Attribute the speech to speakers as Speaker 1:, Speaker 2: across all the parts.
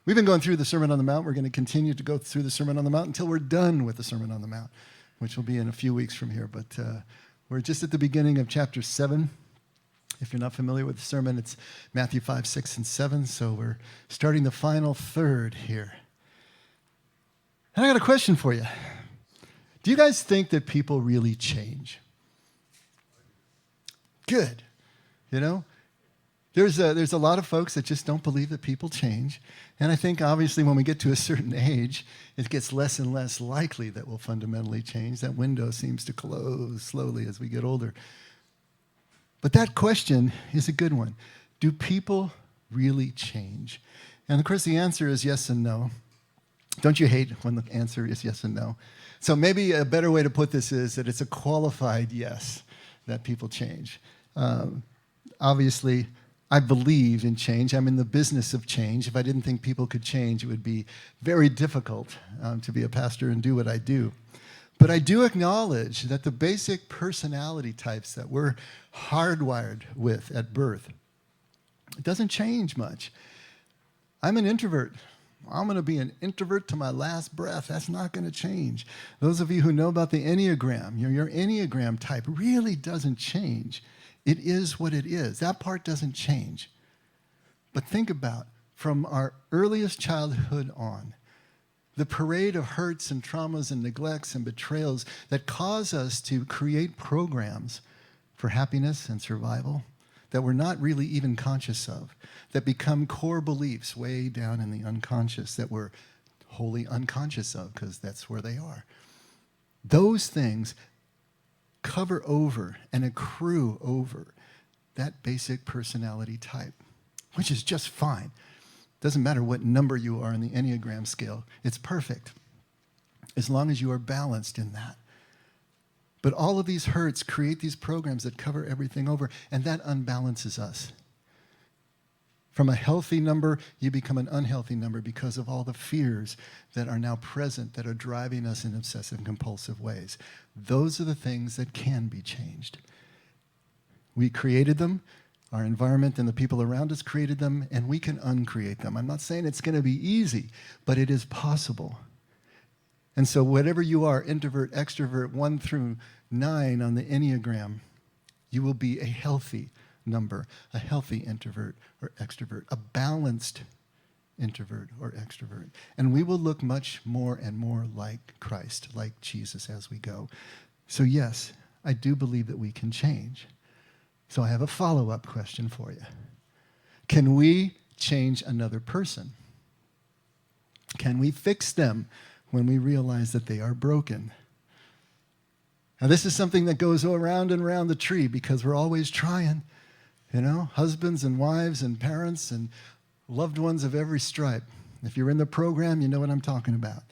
Speaker 1: We've been going through the Sermon on the Mount. We're going to continue to go through the Sermon on the Mount until we're done with the Sermon on the Mount, which will be in a few weeks from here. But we're just at the beginning of chapter 7. If you're not familiar with the sermon, it's Matthew 5, 6, and 7. So we're starting the final third here. And I got a question for you. Do you guys think that people really change? Good. You know? There's a lot of folks that just don't believe that people change. And I think, obviously, when we get to a certain age, it gets less and less likely that we'll fundamentally change. That window seems to close slowly as we get older. But that question is a good one. Do people really change? And, of course, the answer is yes and no. Don't you hate when the answer is yes and no? So maybe a better way to put this is that it's a qualified yes that people change. Obviously, I believe in change. I'm in the business of change. If I didn't think people could change, it would be very difficult to be a pastor and do what I do. But I do acknowledge that the basic personality types that we're hardwired with at birth, it doesn't change much. I'm an introvert. I'm going to be an introvert to my last breath. That's not going to change. Those of you who know about the Enneagram, your Enneagram type really doesn't change. It is what it is. That part doesn't change. But think about, from our earliest childhood on, the parade of hurts and traumas and neglects and betrayals that cause us to create programs for happiness and survival that we're not really even conscious of, that become core beliefs way down in the unconscious that we're wholly unconscious of because that's where they are. Those things cover over and accrue over that basic personality type, which is just fine. Doesn't matter what number you are in the Enneagram scale. It's perfect as long as you are balanced in that. But all of these hurts create these programs that cover everything over, and that unbalances us. From a healthy number, you become an unhealthy number because of all the fears that are now present that are driving us in obsessive compulsive ways. Those are the things that can be changed. We created them. Our environment and the people around us created them, and we can uncreate them. I'm not saying it's going to be easy, but it is possible. And so whatever you are, introvert, extrovert, 1 through 9 on the Enneagram, you will be a healthy number, a healthy introvert or extrovert, a balanced introvert or extrovert. And we will look much more and more like Christ, like Jesus as we go. So yes, I do believe that we can change. So I have a follow-up question for you. Can we change another person? Can we fix them when we realize that they are broken? Now, this is something that goes around and around the tree because we're always trying. You know, husbands and wives and parents and loved ones of every stripe. If you're in the program, you know what I'm talking about.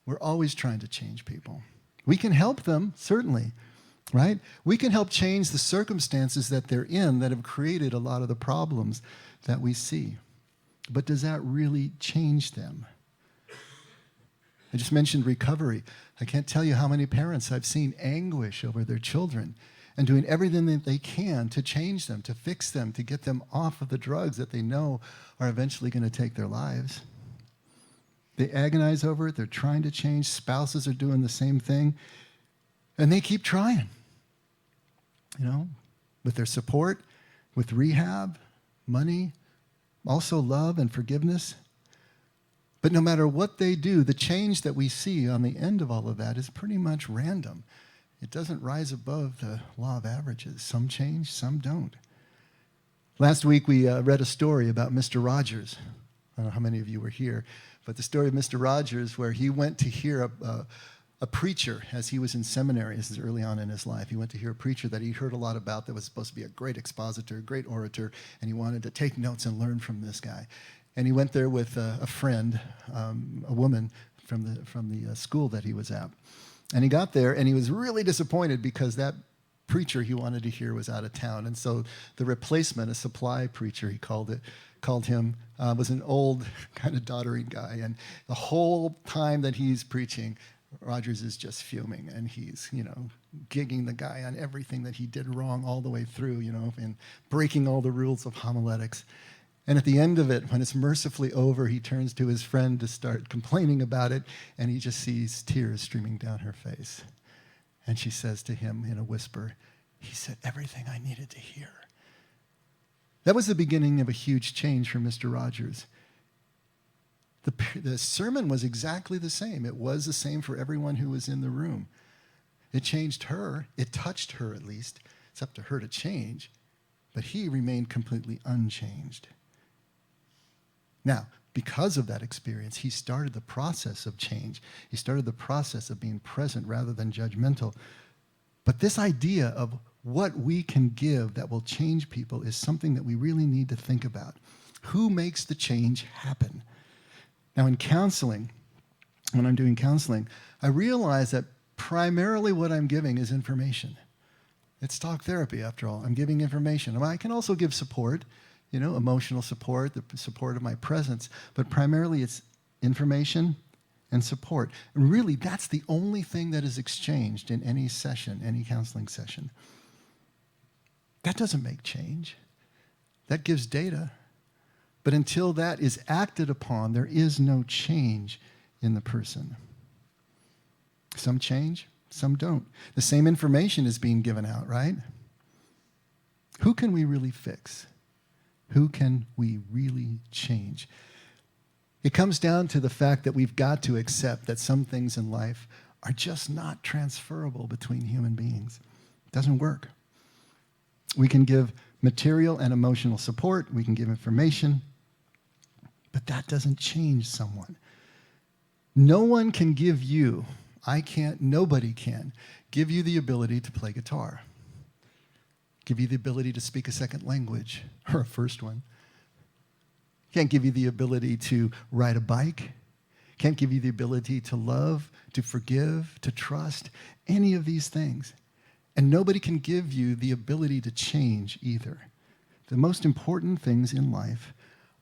Speaker 1: We're always trying to change people. We can help them, certainly, right? We can help change the circumstances that they're in that have created a lot of the problems that we see. But does that really change them? I just mentioned recovery. I can't tell you how many parents I've seen anguish over their children and doing everything that they can to change them, to fix them, to get them off of the drugs that they know are eventually going to take their lives. They agonize over it. They're trying to change. Spouses are doing the same thing. And they keep trying, you know, with their support, with rehab, money, also love and forgiveness. But no matter what they do, the change that we see on the end of all of that is pretty much random. It doesn't rise above the law of averages. Some change, some don't. Last week we read a story about Mr. Rogers. I don't know how many of you were here, but the story of Mr. Rogers where he went to hear a preacher as he was in seminary. This is early on in his life. He went to hear a preacher that he heard a lot about that was supposed to be a great expositor, a great orator, and he wanted to take notes and learn from this guy. And he went there with a friend, a woman from the school that he was at. And he got there, and he was really disappointed because that preacher he wanted to hear was out of town. And so the replacement, a supply preacher, he called him, was an old kind of doddering guy. And the whole time that he's preaching, Rogers is just fuming, and he's, gigging the guy on everything that he did wrong all the way through, and breaking all the rules of homiletics. And at the end of it, when it's mercifully over, he turns to his friend to start complaining about it, and he just sees tears streaming down her face. And she says to him in a whisper, "He said everything I needed to hear." That was the beginning of a huge change for Mr. Rogers. The sermon was exactly the same. It was the same for everyone who was in the room. It changed her. It touched her, at least. It's up to her to change. But he remained completely unchanged. Now, because of that experience, he started the process of change. He started the process of being present rather than judgmental. But this idea of what we can give that will change people is something that we really need to think about. Who makes the change happen? Now, in counseling, when I'm doing counseling, I realize that primarily what I'm giving is information. It's talk therapy, after all. I'm giving information. I can also give support, emotional support, the support of my presence, but primarily it's information and support. And really, that's the only thing that is exchanged in any session, any counseling session. That doesn't make change. That gives data. But until that is acted upon, there is no change in the person. Some change, some don't. The same information is being given out, right? Who can we really fix? Who can we really change? It comes down to the fact that we've got to accept that some things in life are just not transferable between human beings. It doesn't work. We can give material and emotional support. We can give information. But that doesn't change someone. No one can give you, I can't, nobody can, give you the ability to play guitar. Give you the ability to speak a second language, or a first one. Can't give you the ability to ride a bike. Can't give you the ability to love, to forgive, to trust, any of these things. And nobody can give you the ability to change either. The most important things in life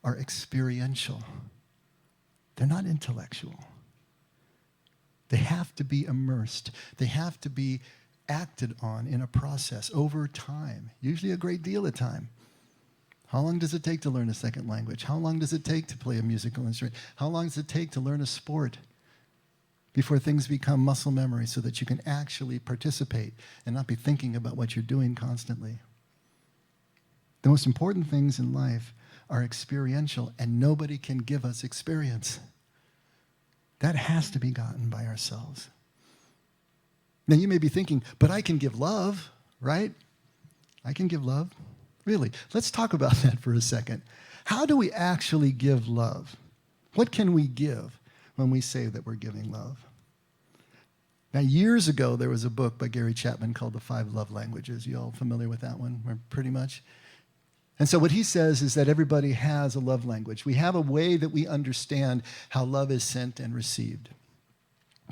Speaker 1: are experiential. They're not intellectual. They have to be immersed. They have to be acted on in a process over time, usually a great deal of time. How long does it take to learn a second language? How long does it take to play a musical instrument? How long does it take to learn a sport before things become muscle memory so that you can actually participate and not be thinking about what you're doing constantly? The most important things in life are experiential, and nobody can give us experience. That has to be gotten by ourselves. Now, you may be thinking, but I can give love, right? I can give love. Really? Let's talk about that for a second. How do we actually give love? What can we give when we say that we're giving love? Now, years ago, there was a book by Gary Chapman called The 5 Love Languages. You all familiar with that one? We're pretty much. And so what he says is that everybody has a love language. We have a way that we understand how love is sent and received.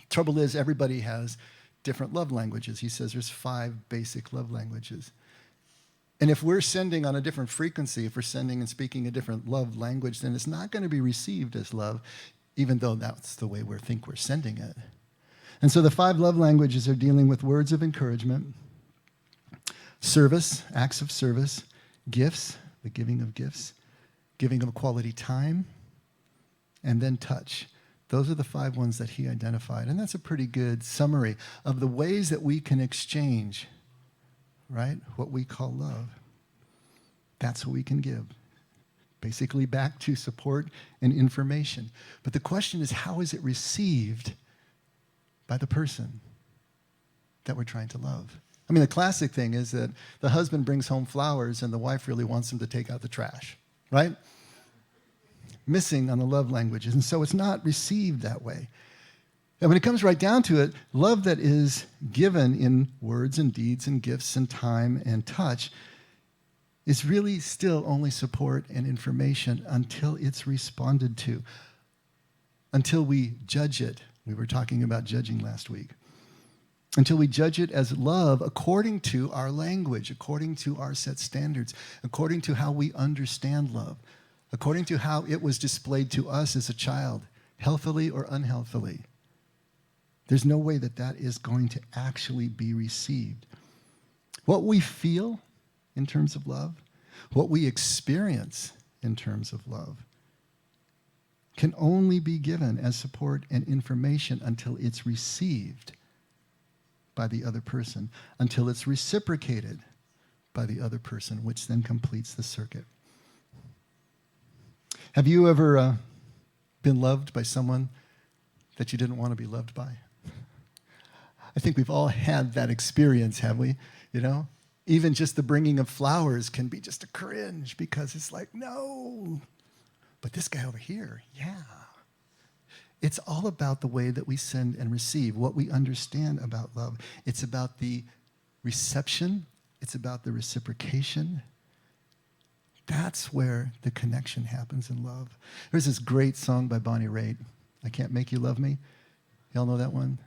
Speaker 1: Trouble is, everybody has different love languages. He says there's 5 basic love languages. And if we're sending on a different frequency, if we're sending and speaking a different love language, then it's not going to be received as love, even though that's the way we think we're sending it. And so the 5 love languages are dealing with words of encouragement, service, acts of service, gifts, the giving of gifts, giving of quality time, and then touch. Those are the 5 ones that he identified. And that's a pretty good summary of the ways that we can exchange, right, what we call love. That's what we can give. Basically back to support and information. But the question is, how is it received by the person that we're trying to love? I mean, the classic thing is that the husband brings home flowers and the wife really wants him to take out the trash, right? Missing on the love languages. And so it's not received that way. And when it comes right down to it, love that is given in words and deeds and gifts and time and touch is really still only support and information until it's responded to, until we judge it. We were talking about judging last week. Until we judge it as love according to our language, according to our set standards, according to how we understand love, according to how it was displayed to us as a child, healthily or unhealthily. There's no way that that is going to actually be received. What we feel in terms of love, what we experience in terms of love, can only be given as support and information until it's received by the other person, until it's reciprocated by the other person, which then completes the circuit. Have you ever been loved by someone that you didn't want to be loved by? I think we've all had that experience, have we? You know, even just the bringing of flowers can be just a cringe because it's like, no, but this guy over here, yeah. It's all about the way that we send and receive, what we understand about love. It's about the reception. It's about the reciprocation. That's where the connection happens in love. There's this great song by Bonnie Raitt, I Can't Make You Love Me. Y'all know that one?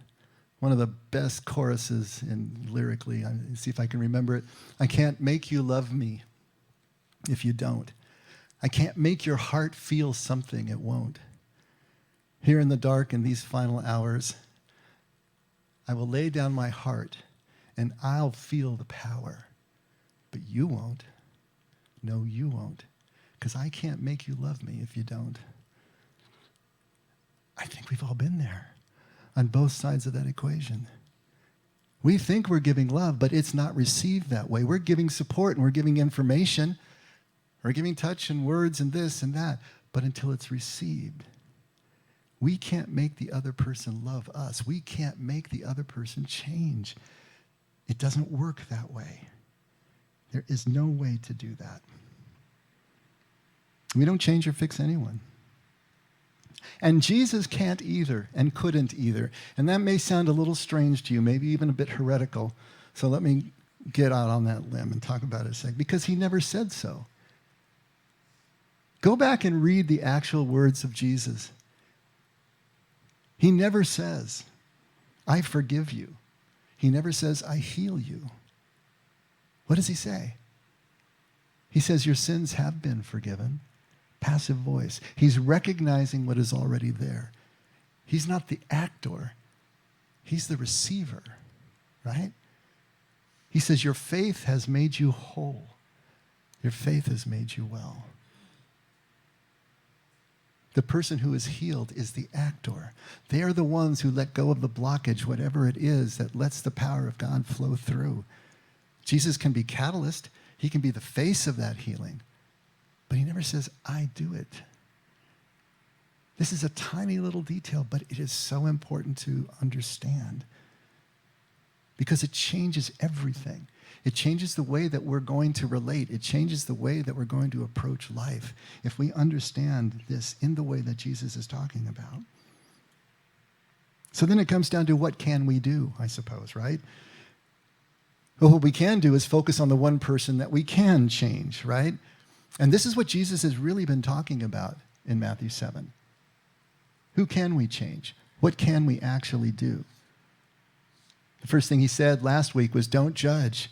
Speaker 1: One of the best choruses lyrically. See if I can remember it. I can't make you love me if you don't. I can't make your heart feel something it won't. Here in the dark in these final hours, I will lay down my heart and I'll feel the power. But you won't. No, you won't. Because I can't make you love me if you don't. I think we've all been there on both sides of that equation. We think we're giving love, but it's not received that way. We're giving support and we're giving information. We're giving touch and words and this and that. But until it's received, we can't make the other person love us. We can't make the other person change. It doesn't work that way. There is no way to do that. We don't change or fix anyone. And Jesus can't either and couldn't either. And that may sound a little strange to you, maybe even a bit heretical. So let me get out on that limb and talk about it a sec, because he never said so. Go back and read the actual words of Jesus. He never says, I forgive you. He never says, I heal you. What does he say? He says, your sins have been forgiven. Passive voice. He's recognizing what is already there. He's not the actor. He's the receiver, right? He says, your faith has made you whole. Your faith has made you well. The person who is healed is the actor. They are the ones who let go of the blockage, whatever it is that lets the power of God flow through. Jesus can be catalyst. He can be the face of that healing. But he never says, I do it. This is a tiny little detail, but it is so important to understand because it changes everything. It changes the way that we're going to relate. It changes the way that we're going to approach life if we understand this in the way that Jesus is talking about. So then it comes down to what can we do, I suppose, right? Well, what we can do is focus on the one person that we can change, right? And this is what Jesus has really been talking about in Matthew 7. Who can we change? What can we actually do? The first thing he said last week was, don't judge,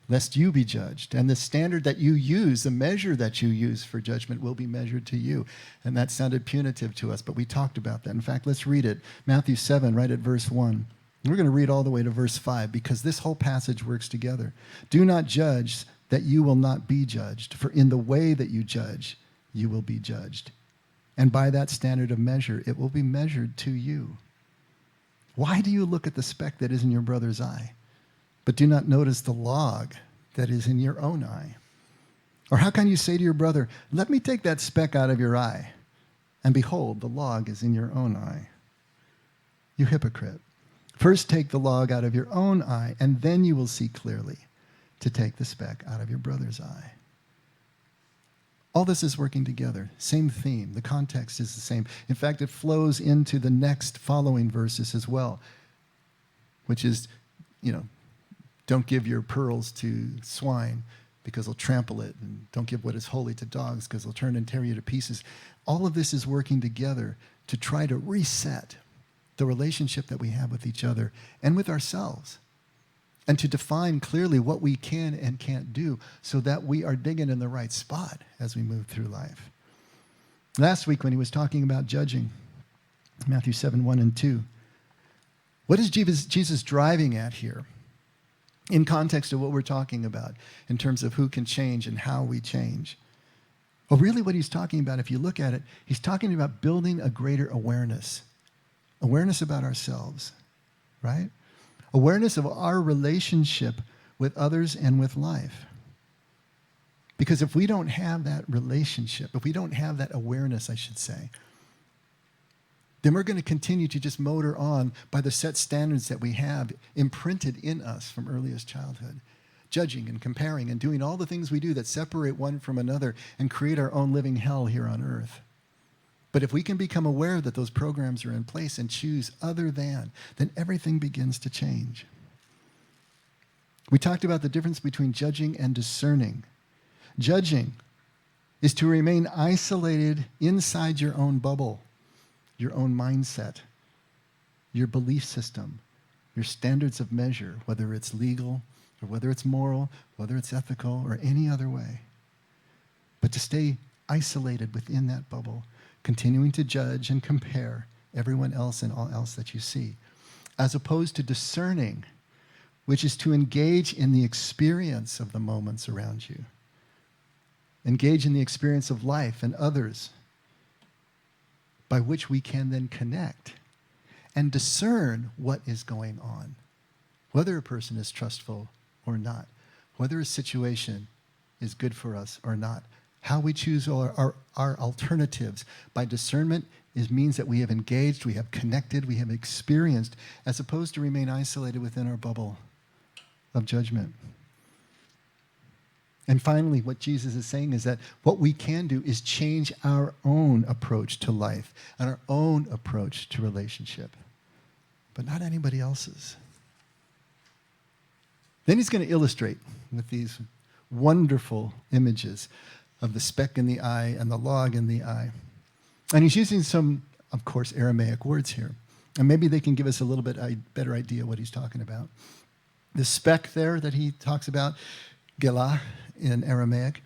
Speaker 1: lest you be judged. And the standard that you use, the measure that you use for judgment will be measured to you. And that sounded punitive to us, but we talked about that. In fact, let's read it. Matthew 7, right at verse 1. We're going to read all the way to verse 5 because this whole passage works together. Do not judge that you will not be judged, for in the way that you judge, you will be judged. And by that standard of measure, it will be measured to you. Why do you look at the speck that is in your brother's eye, but do not notice the log that is in your own eye? Or how can you say to your brother, let me take that speck out of your eye, and behold, the log is in your own eye? You hypocrite. First take the log out of your own eye, and then you will see clearly to take the speck out of your brother's eye. All this is working together. Same theme. The context is the same. In fact, it flows into the next following verses as well, which is, don't give your pearls to swine because they'll trample it, and don't give what is holy to dogs because they'll turn and tear you to pieces. All of this is working together to try to reset the relationship that we have with each other and with ourselves, and to define clearly what we can and can't do so that we are digging in the right spot as we move through life. Last week when he was talking about judging, Matthew 7, 1 and 2, what is Jesus driving at here in context of what we're talking about in terms of who can change and how we change? Well, really what he's talking about, if you look at it, he's talking about building a greater awareness. Awareness about ourselves, right? Awareness of our relationship with others and with life. Because if we don't have that relationship, if we don't have that awareness, I should say, then we're going to continue to just motor on by the set standards that we have imprinted in us from earliest childhood. Judging and comparing and doing all the things we do that separate one from another and create our own living hell here on earth. But if we can become aware that those programs are in place and choose other than, then everything begins to change. We talked about the difference between judging and discerning. Judging is to remain isolated inside your own bubble, your own mindset, your belief system, your standards of measure, whether it's legal or whether it's moral, whether it's ethical or any other way. But to stay isolated within that bubble, continuing to judge and compare everyone else and all else that you see, as opposed to discerning, which is to engage in the experience of the moments around you. Engage in the experience of life and others, by which we can then connect and discern what is going on, whether a person is trustful or not, whether a situation is good for us or not. How we choose our alternatives by discernment means that we have engaged, we have connected, we have experienced, as opposed to remain isolated within our bubble of judgment. And finally, what Jesus is saying is that what we can do is change our own approach to life and our own approach to relationship, but not anybody else's. Then he's going to illustrate with these wonderful images of the speck in the eye and the log in the eye. And he's using some, of course, Aramaic words here. And maybe they can give us a little bit better idea what he's talking about. The speck there that he talks about, gelah in Aramaic,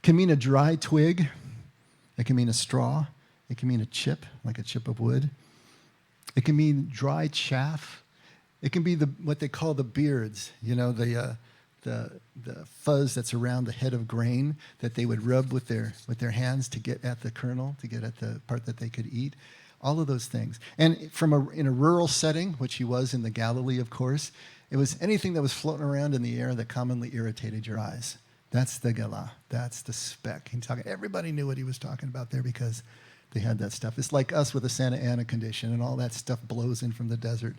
Speaker 1: can mean a dry twig. It can mean a straw. It can mean a chip, like a chip of wood. It can mean dry chaff. It can be what they call the beards, you know, the fuzz that's around the head of grain that they would rub with their hands to get at the kernel, to get at the part that they could eat. All of those things. And in a rural setting, which he was in the Galilee, of course, it was anything that was floating around in the air that commonly irritated your eyes. That's the gelah. That's the speck. Everybody knew what he was talking about there because they had that stuff. It's like us with the Santa Ana condition, and all that stuff blows in from the desert,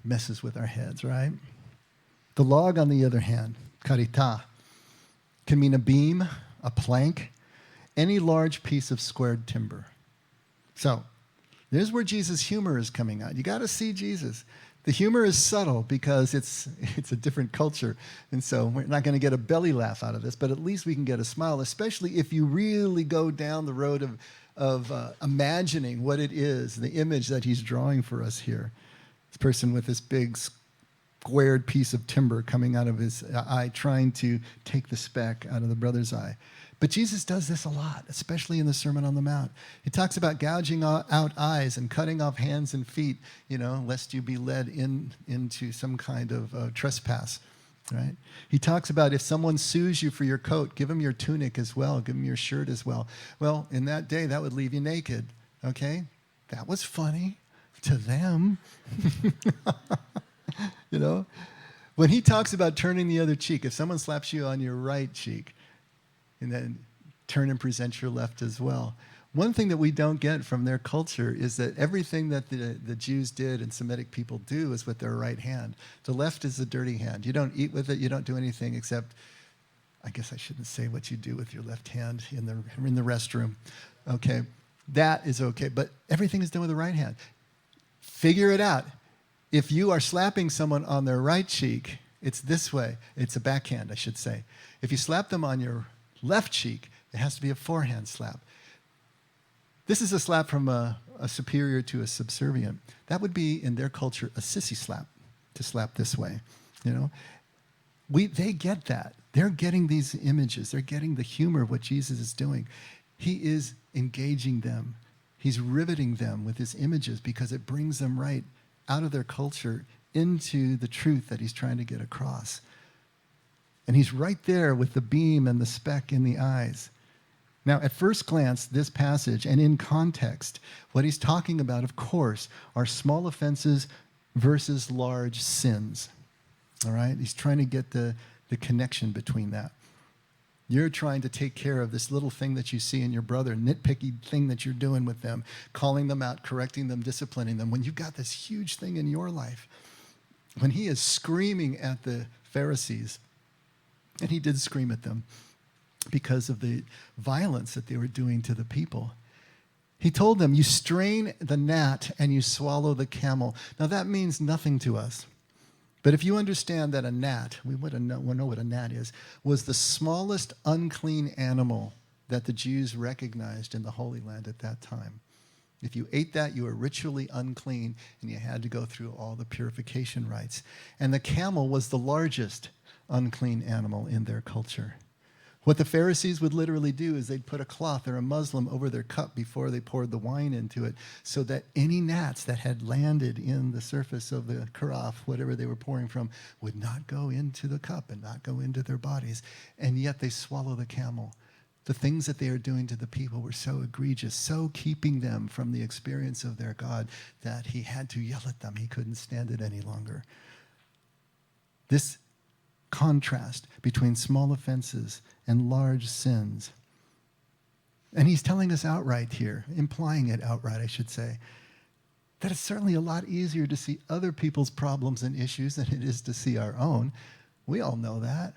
Speaker 1: messes with our heads, right? The log, on the other hand, karita, can mean a beam, a plank, any large piece of squared timber. So, there's where Jesus' humor is coming out. You got to see Jesus. The humor is subtle because it's a different culture. And so we're not going to get a belly laugh out of this, but at least we can get a smile, especially if you really go down the road of imagining what it is, the image that he's drawing for us here. This person with this big squared piece of timber coming out of his eye, trying to take the speck out of the brother's eye. But Jesus does this a lot, especially in the Sermon on the Mount. He talks about gouging out eyes and cutting off hands and feet, lest you be led into some kind of trespass, right? He talks about if someone sues you for your coat, give them your tunic as well, give them your shirt as well. Well, in that day, that would leave you naked, okay? That was funny to them, When he talks about turning the other cheek, if someone slaps you on your right cheek, and then turn and present your left as well. One thing that we don't get from their culture is that everything that the Jews did and Semitic people do is with their right hand. The left is the dirty hand. You don't eat with it. You don't do anything except, I guess I shouldn't say what you do with your left hand in the restroom. Okay, that is okay. But everything is done with the right hand. Figure it out. If you are slapping someone on their right cheek, it's this way. It's a backhand, I should say. If you slap them on your left cheek, it has to be a forehand slap. This is a slap from a superior to a subservient. That would be, in their culture, a sissy slap, to slap this way. They get that. They're getting these images. They're getting the humor of what Jesus is doing. He is engaging them. He's riveting them with his images because it brings them right out of their culture into the truth that he's trying to get across. And he's right there with the beam and the speck in the eyes. Now, at first glance, this passage, and in context, what he's talking about, of course, are small offenses versus large sins. All right? He's trying to get the connection between that. You're trying to take care of this little thing that you see in your brother, nitpicky thing that you're doing with them, calling them out, correcting them, disciplining them, when you've got this huge thing in your life. When he is screaming at the Pharisees, and he did scream at them because of the violence that they were doing to the people. He told them, you strain the gnat and you swallow the camel. Now that means nothing to us. But if you understand that a gnat, we know what a gnat is, was the smallest unclean animal that the Jews recognized in the Holy Land at that time. If you ate that, you were ritually unclean, and you had to go through all the purification rites. And the camel was the largest unclean animal in their culture. What the Pharisees would literally do is they'd put a cloth or a muslin over their cup before they poured the wine into it, so that any gnats that had landed in the surface of the carafe, whatever they were pouring from, would not go into the cup and not go into their bodies. And yet they swallow the camel. The things that they are doing to the people were so egregious, so keeping them from the experience of their God, that he had to yell at them. He couldn't stand it any longer. This contrast between small offenses and large sins. And he's telling us outright here, implying it outright, I should say, that it's certainly a lot easier to see other people's problems and issues than it is to see our own. We all know that.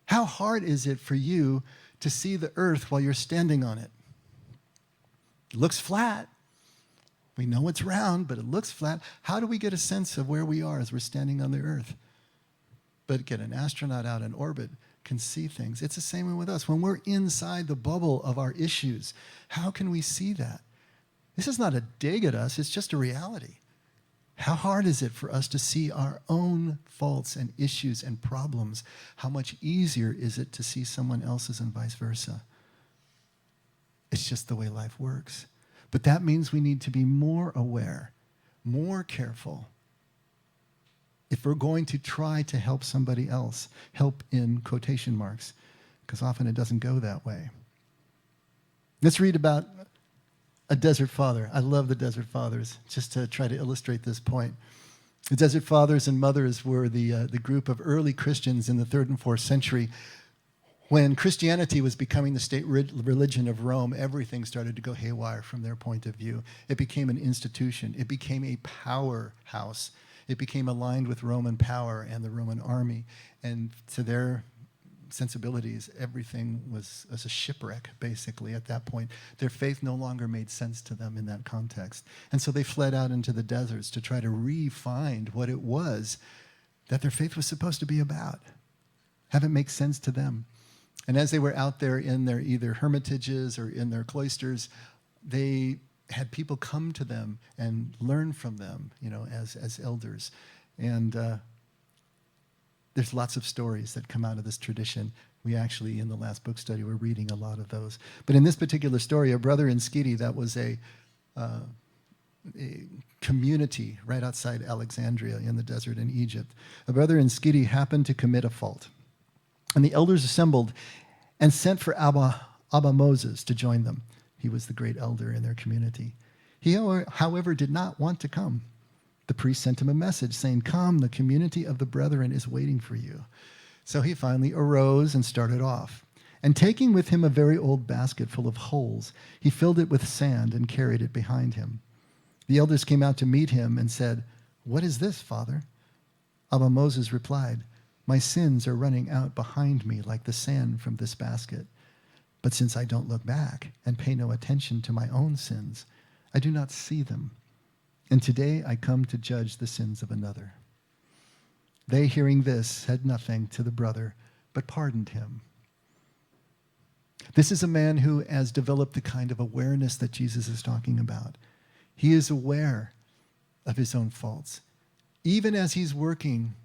Speaker 1: How hard is it for you to see the earth while you're standing on it? It looks flat. We know it's round, but it looks flat. How do we get a sense of where we are as we're standing on the earth? But again, an astronaut out in orbit can see things. It's the same way with us. When we're inside the bubble of our issues, how can we see that? This is not a dig at us. It's just a reality. How hard is it for us to see our own faults and issues and problems? How much easier is it to see someone else's and vice versa? It's just the way life works. But that means we need to be more aware, more careful, if we're going to try to help somebody else, help in quotation marks, because often it doesn't go that way. Let's read about a desert father. I love the desert fathers, just to try to illustrate this point. The desert fathers and mothers were the group of early Christians in the 3rd and 4th century. When Christianity was becoming the state religion of Rome, everything started to go haywire from their point of view. It became an institution. It became a powerhouse. It became aligned with Roman power and the Roman army. And to their sensibilities, everything was as a shipwreck, basically, at that point. Their faith no longer made sense to them in that context. And so they fled out into the deserts to try to re-find what it was that their faith was supposed to be about, have it make sense to them. And as they were out there in their either hermitages or in their cloisters, they had people come to them and learn from them, as elders. And there's lots of stories that come out of this tradition. We actually, in the last book study, were reading a lot of those. But in this particular story, a brother in Skidi, that was a community right outside Alexandria in the desert in Egypt. A brother in Skidi happened to commit a fault. And the elders assembled and sent for Abba Moses to join them. He was the great elder in their community. He, however, did not want to come. The priest sent him a message saying, "Come, the community of the brethren is waiting for you." So he finally arose and started off. And taking with him a very old basket full of holes, he filled it with sand and carried it behind him. The elders came out to meet him and said, "What is this, Father?" Abba Moses replied, "My sins are running out behind me like the sand from this basket. But since I don't look back and pay no attention to my own sins, I do not see them. And today I come to judge the sins of another." They, hearing this, said nothing to the brother, but pardoned him. This is a man who has developed the kind of awareness that Jesus is talking about. He is aware of his own faults, even as he's working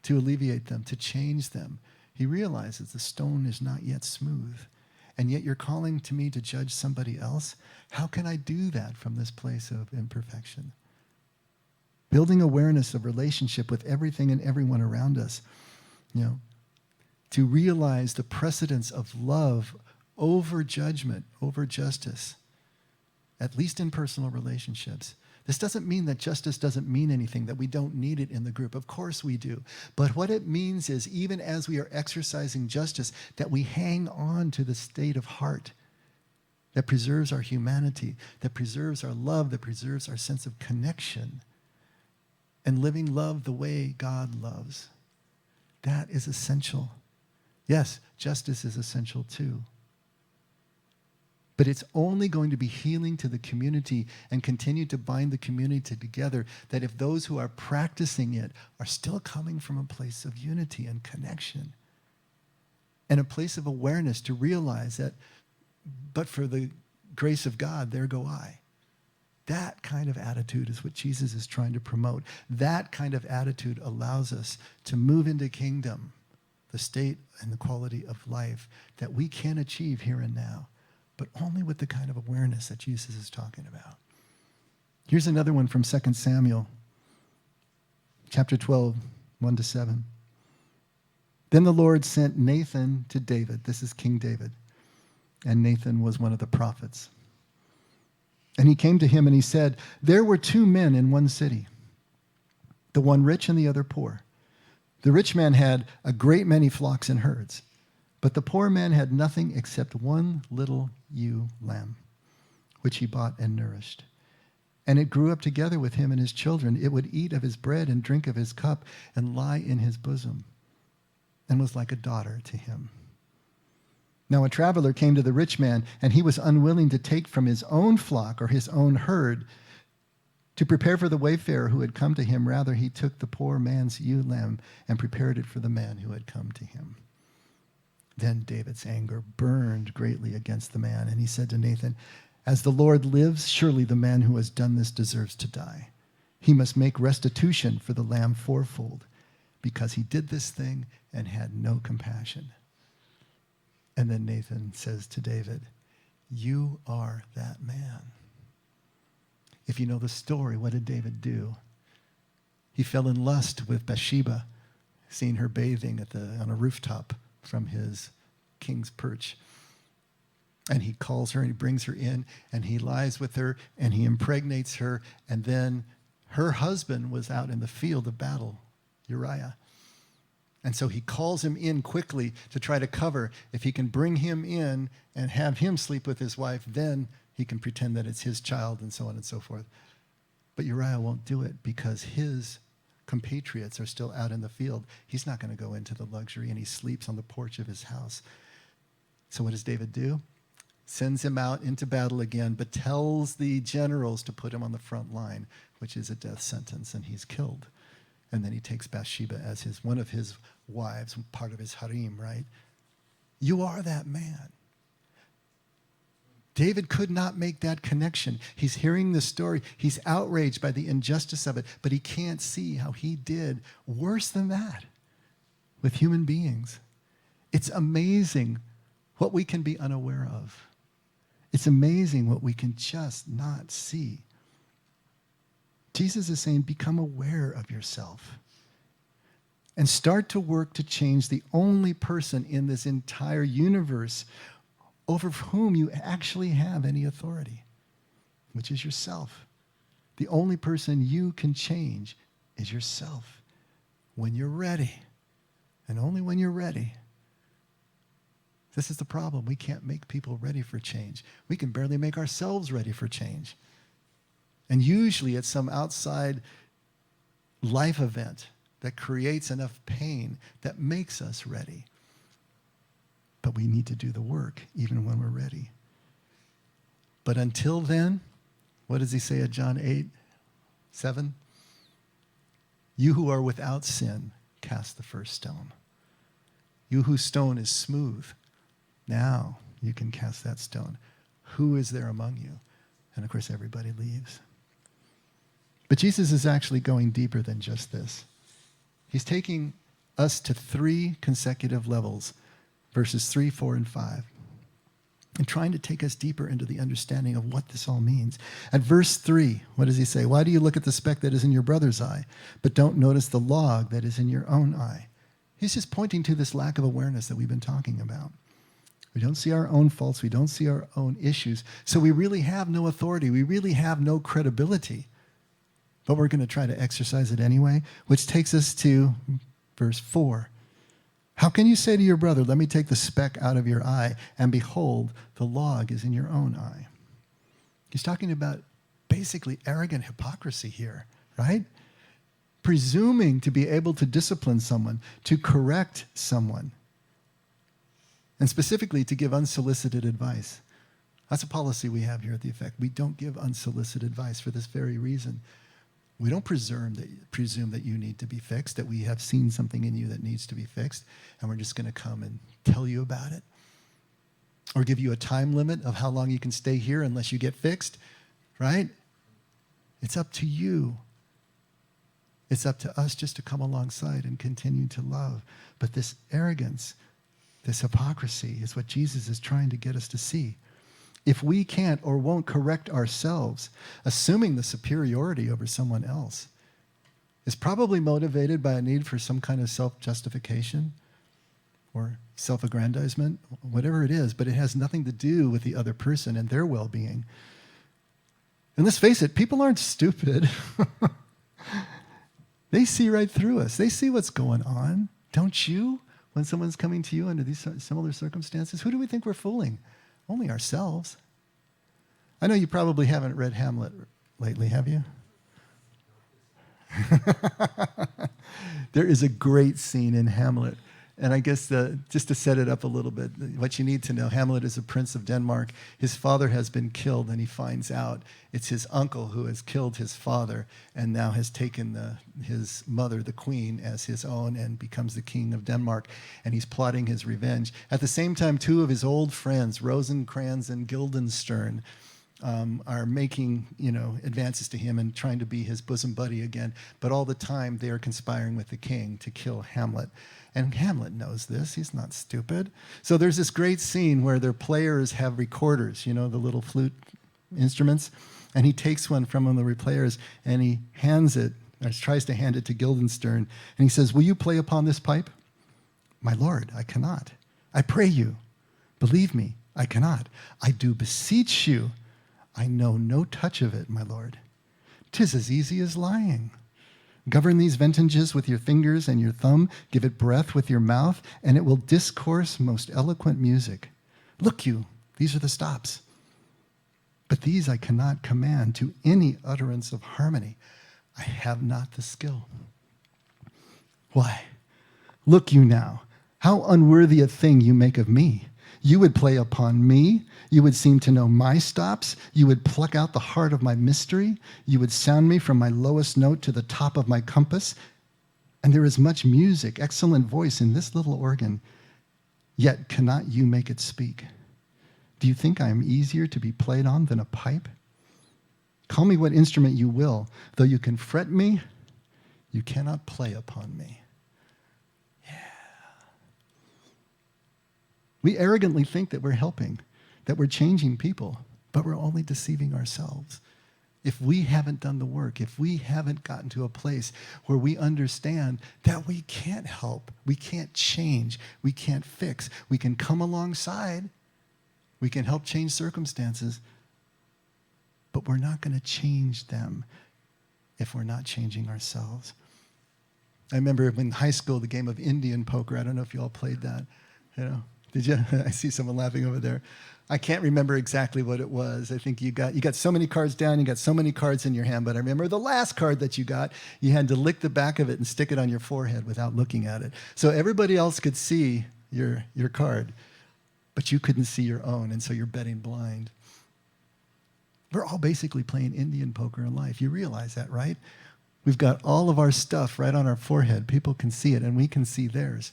Speaker 1: to alleviate them, to change them. He realizes the stone is not yet smooth. And yet you're calling to me to judge somebody else? How can I do that from this place of imperfection? Building awareness of relationship with everything and everyone around us, to realize the precedence of love over judgment, over justice, at least in personal relationships. This doesn't mean that justice doesn't mean anything, that we don't need it in the group. Of course we do. But what it means is, even as we are exercising justice, that we hang on to the state of heart that preserves our humanity, that preserves our love, that preserves our sense of connection, and living love the way God loves. That is essential. Yes, justice is essential too. But it's only going to be healing to the community and continue to bind the community together that if those who are practicing it are still coming from a place of unity and connection and a place of awareness to realize that, but for the grace of God, there go I. That kind of attitude is what Jesus is trying to promote. That kind of attitude allows us to move into kingdom, the state and the quality of life that we can achieve here and now, but only with the kind of awareness that Jesus is talking about. Here's another one from 2 Samuel, chapter 12, 1-7. Then the Lord sent Nathan to David. This is King David. And Nathan was one of the prophets. And he came to him and he said, there were two men in one city, the one rich and the other poor. The rich man had a great many flocks and herds, but the poor man had nothing except one little ewe lamb, which he bought and nourished. And it grew up together with him and his children. It would eat of his bread and drink of his cup and lie in his bosom, and was like a daughter to him. Now a traveler came to the rich man, and he was unwilling to take from his own flock or his own herd to prepare for the wayfarer who had come to him. Rather, he took the poor man's ewe lamb and prepared it for the man who had come to him. Then David's anger burned greatly against the man, and he said to Nathan, as the Lord lives, surely the man who has done this deserves to die. He must make restitution for the lamb fourfold, because he did this thing and had no compassion. And then Nathan says to David, you are that man. If you know the story, what did David do? He fell in lust with Bathsheba, seeing her bathing on a rooftop from his king's perch. And he calls her and he brings her in and he lies with her and he impregnates her. And then her husband was out in the field of battle, Uriah. And so he calls him in quickly to try to cover. If he can bring him in and have him sleep with his wife, then he can pretend that it's his child and so on and so forth. But Uriah won't do it because his compatriots are still out in the field. He's not going to go into the luxury, and he sleeps on the porch of his house. So what does David do? Sends him out into battle again, but tells the generals to put him on the front line, which is a death sentence, and he's killed. And then he takes Bathsheba as one of his wives, part of his harem, right? You are that man. David could not make that connection. He's hearing the story. He's outraged by the injustice of it, but he can't see how he did worse than that with human beings. It's amazing what we can be unaware of. It's amazing what we can just not see. Jesus is saying, become aware of yourself and start to work to change the only person in this entire universe over whom you actually have any authority, which is yourself. The only person you can change is yourself when you're ready, and only when you're ready. This is the problem. We can't make people ready for change. We can barely make ourselves ready for change. And usually it's some outside life event that creates enough pain that makes us ready. But we need to do the work even when we're ready. But until then, what does he say at John 8:7? You who are without sin, cast the first stone. You whose stone is smooth, now you can cast that stone. Who is there among you? And of course, everybody leaves. But Jesus is actually going deeper than just this. He's taking us to 3 consecutive levels, verses 3, 4, and 5, and trying to take us deeper into the understanding of what this all means. At verse 3, what does he say? Why do you look at the speck that is in your brother's eye, but don't notice the log that is in your own eye? He's just pointing to this lack of awareness that we've been talking about. We don't see our own faults. We don't see our own issues. So we really have no authority. We really have no credibility. But we're going to try to exercise it anyway, which takes us to verse 4. How can you say to your brother, let me take the speck out of your eye, and behold, the log is in your own eye? He's talking about basically arrogant hypocrisy here, right? Presuming to be able to discipline someone, to correct someone, and specifically to give unsolicited advice. That's a policy we have here at The Effect. We don't give unsolicited advice for this very reason. We don't presume that you need to be fixed, that we have seen something in you that needs to be fixed, and we're just going to come and tell you about it. Or give you a time limit of how long you can stay here unless you get fixed, right? It's up to you. It's up to us just to come alongside and continue to love. But this arrogance, this hypocrisy is what Jesus is trying to get us to see. If we can't or won't correct ourselves, assuming the superiority over someone else is probably motivated by a need for some kind of self-justification or self-aggrandizement, whatever it is, but it has nothing to do with the other person and their well-being. And let's face it, people aren't stupid. They see right through us. They see what's going on. Don't you? When someone's coming to you under these similar circumstances, who do we think we're fooling? Only ourselves. I know you probably haven't read Hamlet lately, have you? There is a great scene in Hamlet. And I guess just to set it up a little bit, what you need to know, Hamlet is a prince of Denmark. His father has been killed, and he finds out it's his uncle who has killed his father and now has taken his mother, the queen, as his own and becomes the king of Denmark. And he's plotting his revenge. At the same time, two of his old friends, Rosencrantz and Guildenstern, are making, advances to him and trying to be his bosom buddy again. But all the time, they are conspiring with the king to kill Hamlet. And Hamlet knows this. He's not stupid. So there's this great scene where their players have recorders, the little flute instruments. And he takes one from one of the players and he hands it, or tries to hand it to Guildenstern. And he says, will you play upon this pipe? My lord, I cannot. I pray you. Believe me, I cannot. I do beseech you. I know no touch of it, my lord. 'Tis as easy as lying. Govern these vintages with your fingers and your thumb, give it breath with your mouth, and it will discourse most eloquent music. Look you, these are the stops. But these I cannot command to any utterance of harmony. I have not the skill. Why? Look you now, how unworthy a thing you make of me. You would play upon me. You would seem to know my stops. You would pluck out the heart of my mystery. You would sound me from my lowest note to the top of my compass. And there is much music, excellent voice in this little organ. Yet cannot you make it speak? Do you think I am easier to be played on than a pipe? Call me what instrument you will. Though you can fret me, you cannot play upon me. We arrogantly think that we're helping, that we're changing people, but we're only deceiving ourselves. If we haven't done the work, if we haven't gotten to a place where we understand that we can't help, we can't change, we can't fix, we can come alongside, we can help change circumstances, but we're not going to change them if we're not changing ourselves. I remember in high school, the game of Indian poker. I don't know if you all played that, Did you? I see someone laughing over there. I can't remember exactly what it was. I think you got so many cards down, you got so many cards in your hand, but I remember the last card that you got, you had to lick the back of it and stick it on your forehead without looking at it. So everybody else could see your card, but you couldn't see your own, and so you're betting blind. We're all basically playing Indian poker in life. You realize that, right? We've got all of our stuff right on our forehead. People can see it, and we can see theirs.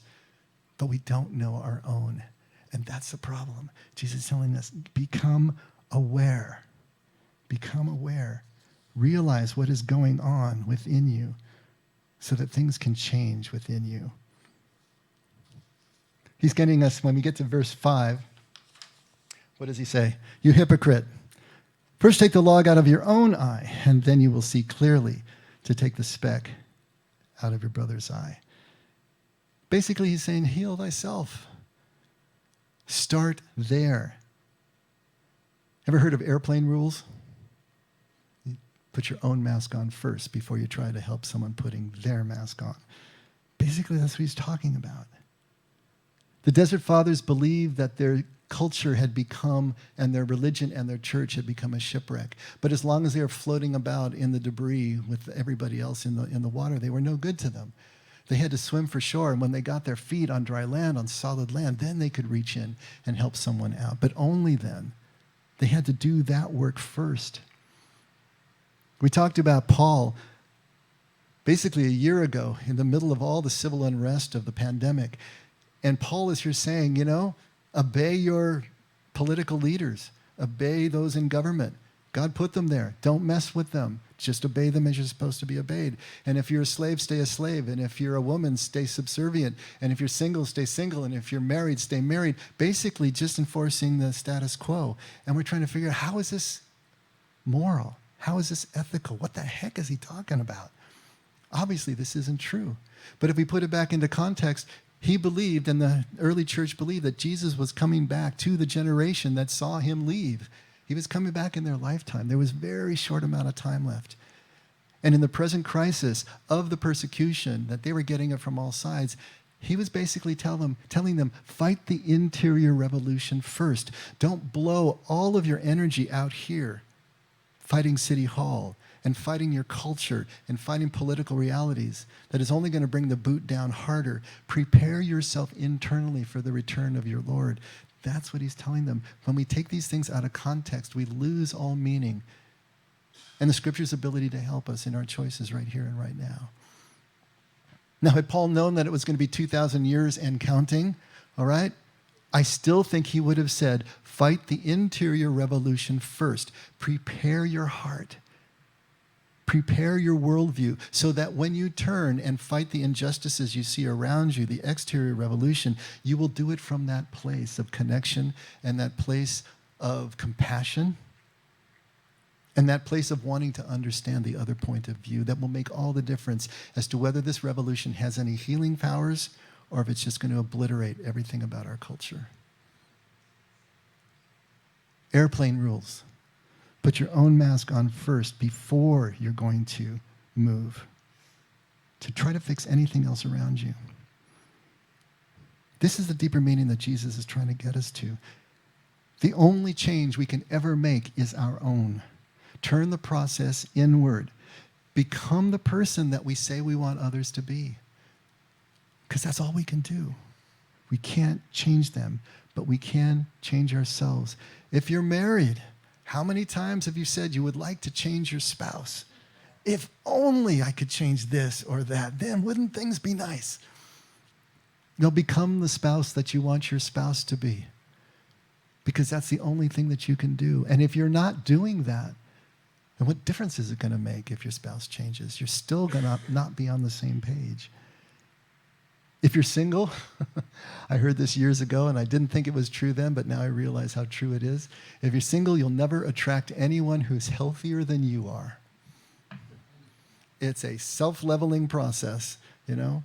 Speaker 1: But we don't know our own. And that's the problem. Jesus is telling us, become aware. Become aware. Realize what is going on within you so that things can change within you. He's getting us, when we get to verse 5, what does he say? You hypocrite. First take the log out of your own eye, and then you will see clearly to take the speck out of your brother's eye. Basically, he's saying, heal thyself. Start there. Ever heard of airplane rules? You put your own mask on first before you try to help someone putting their mask on. Basically, that's what he's talking about. The Desert Fathers believed that their culture had become, and their religion and their church had become a shipwreck. But as long as they were floating about in the debris with everybody else in the water, they were no good to them. They had to swim for shore, and when they got their feet on dry land, on solid land, then they could reach in and help someone out. But only then. They had to do that work first. We talked about Paul basically a year ago in the middle of all the civil unrest of the pandemic. And Paul is here saying, obey your political leaders. Obey those in government. God put them there. Don't mess with them. Just obey them as you're supposed to be obeyed. And if you're a slave, stay a slave. And if you're a woman, stay subservient. And if you're single, stay single. And if you're married, stay married. Basically, just enforcing the status quo. And we're trying to figure out, how is this moral? How is this ethical? What the heck is he talking about? Obviously, this isn't true. But if we put it back into context, he believed, and the early church believed, that Jesus was coming back to the generation that saw him leave. He was coming back in their lifetime. There was a very short amount of time left. And in the present crisis of the persecution that they were getting it from all sides, he was basically telling them, fight the interior revolution first. Don't blow all of your energy out here fighting City Hall and fighting your culture and fighting political realities that is only going to bring the boot down harder. Prepare yourself internally for the return of your Lord. That's what he's telling them. When we take these things out of context, we lose all meaning and the Scripture's ability to help us in our choices right here and right now. Now, had Paul known that it was going to be 2,000 years and counting, all right, I still think he would have said, fight the interior revolution first. Prepare your heart. Prepare your worldview so that when you turn and fight the injustices you see around you, the exterior revolution, you will do it from that place of connection and that place of compassion and that place of wanting to understand the other point of view that will make all the difference as to whether this revolution has any healing powers or if it's just going to obliterate everything about our culture. Airplane rules. Put your own mask on first before you're going to move to try to fix anything else around you. This is the deeper meaning that Jesus is trying to get us to. The only change we can ever make is our own. Turn the process inward. Become the person that we say we want others to be. Because that's all we can do. We can't change them, but we can change ourselves. If you're married, how many times have you said you would like to change your spouse? If only I could change this or that, then wouldn't things be nice? You'll become the spouse that you want your spouse to be, because that's the only thing that you can do. And if you're not doing that, then what difference is it going to make if your spouse changes? You're still going to not be on the same page. If you're single, I heard this years ago, and I didn't think it was true then, but now I realize how true it is. If you're single, you'll never attract anyone who's healthier than you are. It's a self-leveling process, And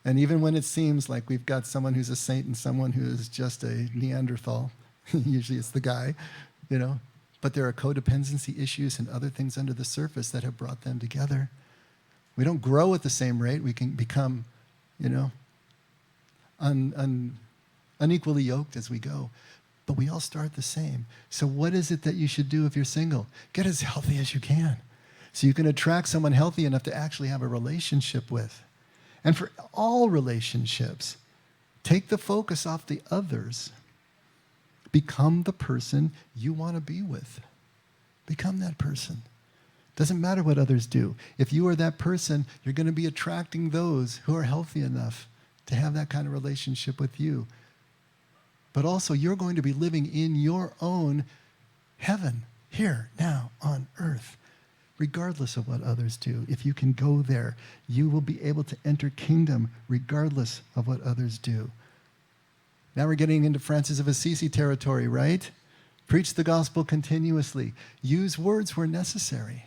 Speaker 1: even when it seems like we've got someone who's a saint and someone who is just a Neanderthal, usually it's the guy, But there are codependency issues and other things under the surface that have brought them together. We don't grow at the same rate. We can become unequally yoked as we go. But we all start the same. So what is it that you should do if you're single? Get as healthy as you can so you can attract someone healthy enough to actually have a relationship with. And for all relationships, take the focus off the others. Become the person you want to be with. Become that person. Doesn't matter what others do. If you are that person, you're going to be attracting those who are healthy enough to have that kind of relationship with you. But also, you're going to be living in your own heaven, here, now, on earth, regardless of what others do. If you can go there, you will be able to enter kingdom regardless of what others do. Now we're getting into Francis of Assisi territory, right? Preach the gospel continuously. Use words where necessary.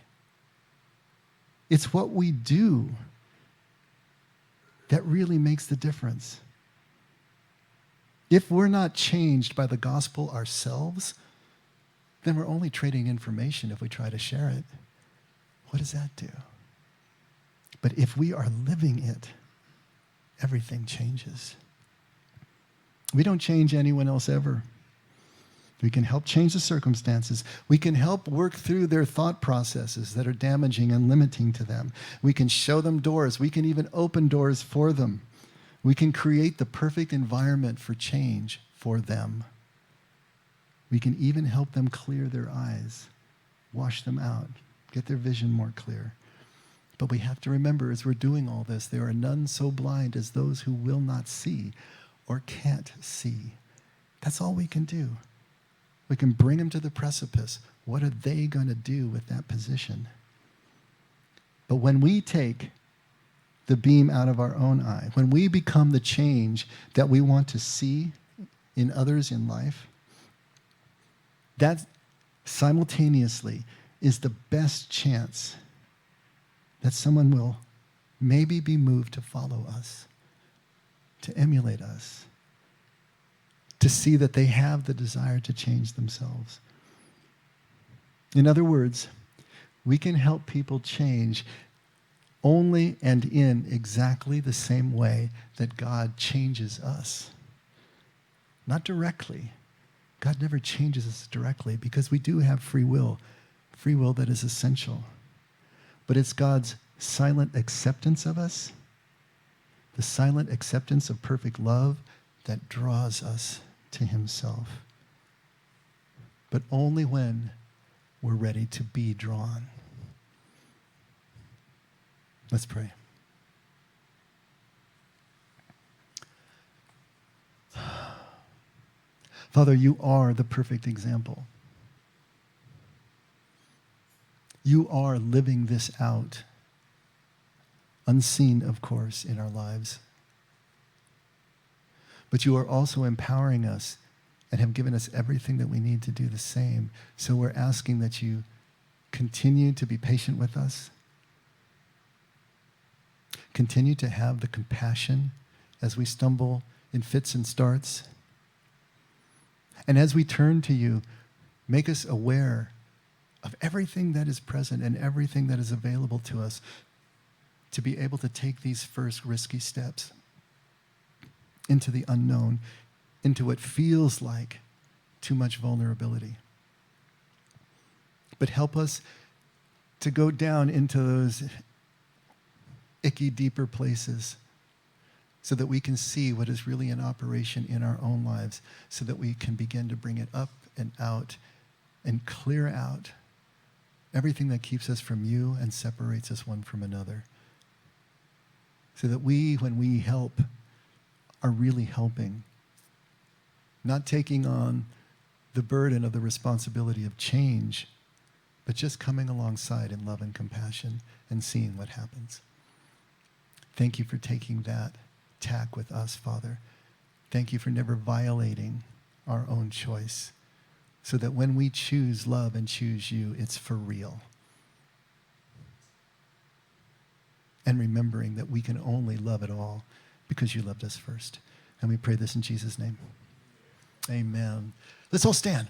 Speaker 1: It's what we do that really makes the difference. If we're not changed by the gospel ourselves, then we're only trading information if we try to share it. What does that do? But if we are living it, everything changes. We don't change anyone else ever. We can help change the circumstances. We can help work through their thought processes that are damaging and limiting to them. We can show them doors. We can even open doors for them. We can create the perfect environment for change for them. We can even help them clear their eyes, wash them out, get their vision more clear. But we have to remember, as we're doing all this, there are none so blind as those who will not see or can't see. That's all we can do. We can bring them to the precipice. What are they going to do with that position? But when we take the beam out of our own eye, when we become the change that we want to see in others in life, that simultaneously is the best chance that someone will maybe be moved to follow us, to emulate us, to see that they have the desire to change themselves. In other words, we can help people change only and in exactly the same way that God changes us. Not directly. God never changes us directly because we do have free will that is essential. But it's God's silent acceptance of us, the silent acceptance of perfect love that draws us to himself. But only when we're ready to be drawn. Let's pray. Father, you are the perfect example. You are living this out, unseen, of course, in our lives. But you are also empowering us and have given us everything that we need to do the same. So we're asking that you continue to be patient with us, continue to have the compassion as we stumble in fits and starts. And as we turn to you, make us aware of everything that is present and everything that is available to us to be able to take these first risky steps into the unknown, into what feels like too much vulnerability. But help us to go down into those icky, deeper places so that we can see what is really in operation in our own lives, so that we can begin to bring it up and out and clear out everything that keeps us from you and separates us one from another. So that we, when we help, are really helping, not taking on the burden of the responsibility of change, but just coming alongside in love and compassion and seeing what happens. Thank you for taking that tack with us, Father. Thank you for never violating our own choice, so that when we choose love and choose you, it's for real. And remembering that we can only love at all because you loved us first. And we pray this in Jesus' name. Amen. Let's all stand.